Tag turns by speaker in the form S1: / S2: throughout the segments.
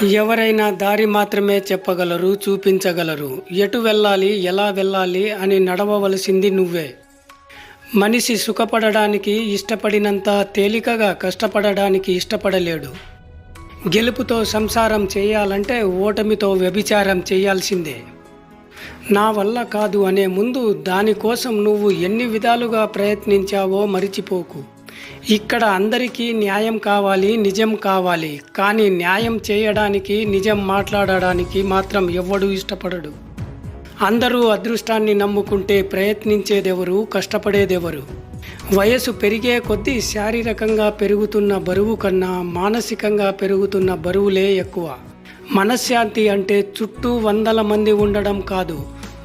S1: ఎవరైనా దారి మాత్రమే చెప్పగలరు, చూపించగలరు. ఎటు వెళ్ళాలి, ఎలా వెళ్ళాలి అని నడవవలసింది నువ్వే. మనిషి సుఖపడడానికి ఇష్టపడినంత తేలికగా కష్టపడడానికి ఇష్టపడలేడు. గెలుపుతో సంసారం చేయాలంటే ఓటమితో వ్యభిచారం చేయాల్సిందే. నా వల్ల కాదు అనే ముందు దానికోసం నువ్వు ఎన్ని విధాలుగా ప్రయత్నించావో మరిచిపోకు. ఇక్కడ అందరికీ న్యాయం కావాలి, నిజం కావాలి. కానీ న్యాయం చేయడానికి, నిజం మాట్లాడడానికి మాత్రం ఎవ్వడూ ఇష్టపడడు. అందరూ అదృష్టాన్ని నమ్ముకుంటే ప్రయత్నించేదెవరు, కష్టపడేదెవరు? వయసు పెరిగే కొద్దీ శారీరకంగా పెరుగుతున్న బరువు కన్నా మానసికంగా పెరుగుతున్న బరువులే ఎక్కువ. మనశ్శాంతి అంటే చుట్టూ 100 మంది ఉండడం కాదు,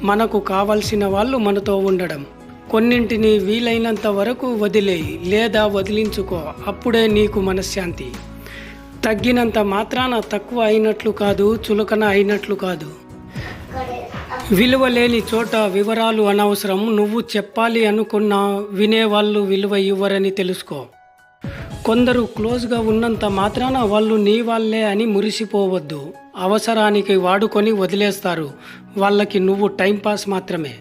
S1: మనకు కావలసిన వాళ్ళు మనతో ఉండడం. కొన్నింటిని వీలైనంత వరకు వదిలేయి లేదా వదిలించుకో, అప్పుడే నీకు మనశ్శాంతి. తగ్గినంత మాత్రాన తక్కువ అయినట్లు కాదు, చులకన అయినట్లు కాదు. విలువ లేని చోట వివరాలు అనవసరం. నువ్వు చెప్పాలి అనుకున్నా వినేవాళ్ళు విలువ ఇవ్వరని తెలుసుకో. కొందరు క్లోజ్గా ఉన్నంత మాత్రాన వాళ్ళు నీ వాళ్ళే అని మురిసిపోవద్దు. అవసరానికి వాడుకొని వదిలేస్తారు. వాళ్ళకి నువ్వు టైంపాస్ మాత్రమే.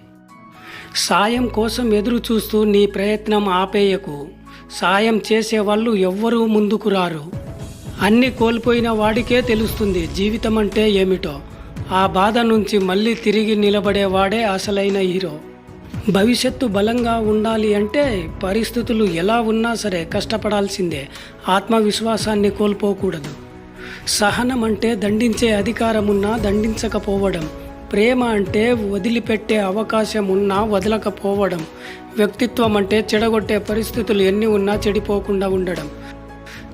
S1: సాయం కోసం ఎదురు చూస్తూ నీ ప్రయత్నం ఆపేయకు. సాయం చేసేవాళ్ళు ఎవ్వరూ ముందుకు రారు. అన్నీ కోల్పోయిన వాడికే తెలుస్తుంది జీవితం అంటే ఏమిటో. ఆ బాధ నుంచి మళ్ళీ తిరిగి నిలబడేవాడే అసలైన హీరో. భవిష్యత్తు బలంగా ఉండాలి అంటే పరిస్థితులు ఎలా ఉన్నా సరే కష్టపడాల్సిందే. ఆత్మవిశ్వాసాన్ని కోల్పోకూడదు. సహనం అంటే దండించే అధికారం ఉన్నా దండించకపోవడం. ప్రేమ అంటే వదిలిపెట్టే అవకాశం ఉన్నా వదలకపోవడం. వ్యక్తిత్వం అంటే చెడగొట్టే పరిస్థితులు ఎన్ని ఉన్నా చెడిపోకుండా ఉండడం.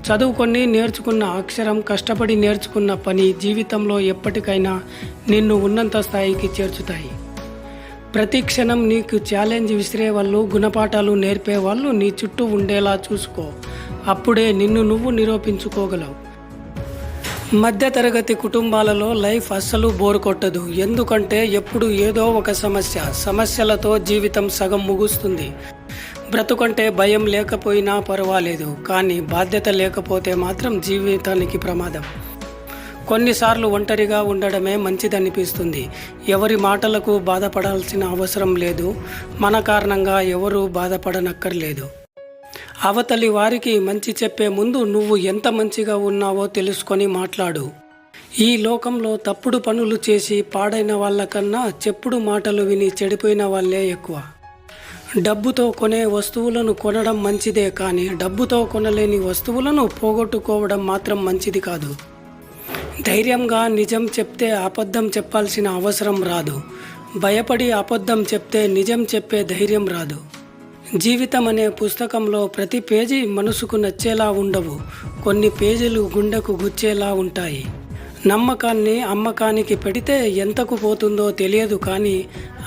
S1: చదువుకొని నేర్చుకున్న అక్షరం, కష్టపడి నేర్చుకున్న పని జీవితంలో ఎప్పటికైనా నిన్ను ఉన్నంత స్థాయికి చేర్చుతాయి. ప్రతి క్షణం నీకు ఛాలెంజ్ విసిరేవాళ్ళు, గుణపాఠాలు నేర్పేవాళ్ళు నీ చుట్టూ ఉండేలా చూసుకో. అప్పుడే నిన్ను నువ్వు నిరూపించుకోగలవు. మధ్యతరగతి కుటుంబాలలో లైఫ్ అస్సలు బోర్ కొట్టదు. ఎందుకంటే ఎప్పుడు ఏదో ఒక సమస్యలతో జీవితం సగం ముగుస్తుంది. బ్రతుకంటే భయం లేకపోయినా పర్వాలేదు, కానీ బాధ్యత లేకపోతే మాత్రం జీవితానికి ప్రమాదం. కొన్నిసార్లు ఒంటరిగా ఉండడమే మంచిదనిపిస్తుంది. ఎవరి మాటలకు బాధపడాల్సిన అవసరం లేదు. మన కారణంగా ఎవరూ బాధపడనక్కర్లేదు. అవతలి వారికి మంచి చెప్పే ముందు నువ్వు ఎంత మంచిగా ఉన్నావో తెలుసుకొని మాట్లాడు. ఈ లోకంలో తప్పుడు పనులు చేసి పాడైన వాళ్ళకన్నా చెప్పుడు మాటలు విని చెడిపోయిన వాళ్ళే ఎక్కువ. డబ్బుతో కొనే వస్తువులను కొనడం మంచిదే, కానీ డబ్బుతో కొనలేని వస్తువులను పోగొట్టుకోవడం మాత్రం మంచిది కాదు. ధైర్యంగా నిజం చెప్తే అబద్ధం చెప్పాల్సిన అవసరం రాదు. భయపడి అబద్ధం చెప్తే నిజం చెప్పే ధైర్యం రాదు. జీవితం అనే పుస్తకంలో ప్రతి పేజీ మనసుకు నచ్చేలా ఉండవు. కొన్ని పేజీలు గుండెకు గుచ్చేలా ఉంటాయి. నమ్మకాన్ని అమ్మకానికి పెడితే ఎంతకు పోతుందో తెలియదు, కానీ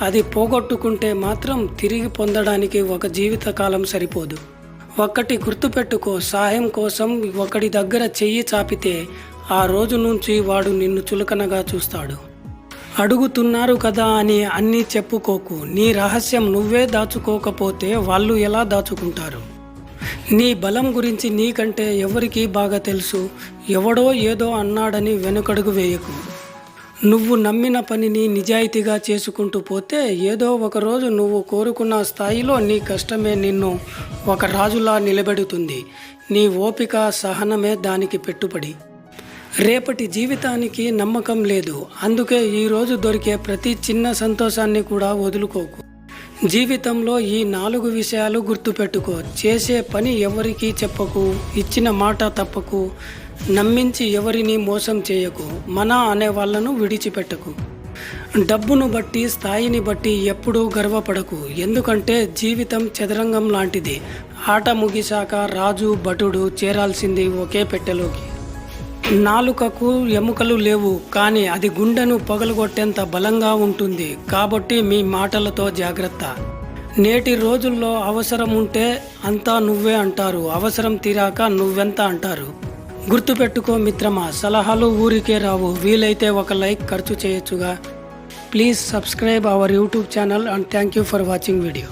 S1: అది పోగొట్టుకుంటే మాత్రం తిరిగి పొందడానికి ఒక జీవితకాలం సరిపోదు. ఒక్కటి గుర్తుపెట్టుకో, సాయం కోసం ఒకడి దగ్గర చెయ్యి చాపితే ఆ రోజు నుంచి వాడు నిన్ను చులకనగా చూస్తాడు. అడుగుతున్నారు కదా అని అన్నీ చెప్పుకోకు. నీ రహస్యం నువ్వే దాచుకోకపోతే వాళ్ళు ఎలా దాచుకుంటారు? నీ బలం గురించి నీకంటే ఎవరికీ బాగా తెలుసు. ఎవడో ఏదో అన్నాడని వెనుకడుగు వేయకు. నువ్వు నమ్మిన పనిని నిజాయితీగా చేసుకుంటూ పోతే ఏదో ఒకరోజు నువ్వు కోరుకున్న స్థాయిలో నీ కష్టమే నిన్ను ఒక రాజులా నిలబెడుతుంది. నీ ఓపిక, సహనమే దానికి పెట్టుబడి. రేపటి జీవితానికి నమ్మకం లేదు. అందుకే ఈరోజు దొరికే ప్రతి చిన్న సంతోషాన్ని కూడా వదులుకోకు. జీవితంలో ఈ 4 విషయాలు గుర్తుపెట్టుకో. చేసే పని ఎవరికీ చెప్పకు. ఇచ్చిన మాట తప్పకు. నమ్మించి ఎవరిని మోసం చేయకు. మన అనే వాళ్ళను విడిచిపెట్టకు. డబ్బును బట్టి, స్థాయిని బట్టి ఎప్పుడూ గర్వపడకు. ఎందుకంటే జీవితం చదరంగం లాంటిది. ఆట ముగిశాక రాజు, భటుడు చేరాల్సింది ఒకే పెట్టెలోకి. నాలుకకు ఎముకలు లేవు, కానీ అది గుండెను పగలగొట్టేంత బలంగా ఉంటుంది. కాబట్టి మీ మాటలతో జాగ్రత్త. నేటి రోజుల్లో అవసరం ఉంటే అంతా నువ్వే అంటారు, అవసరం తీరాక నువ్వెంత అంటారు. గుర్తుపెట్టుకో మిత్రమా, సలహాలు ఊరికే రావు. వీలైతే ఒక లైక్ ఖర్చు చేయొచ్చుగా. Please subscribe our YouTube channel and thank you for watching video.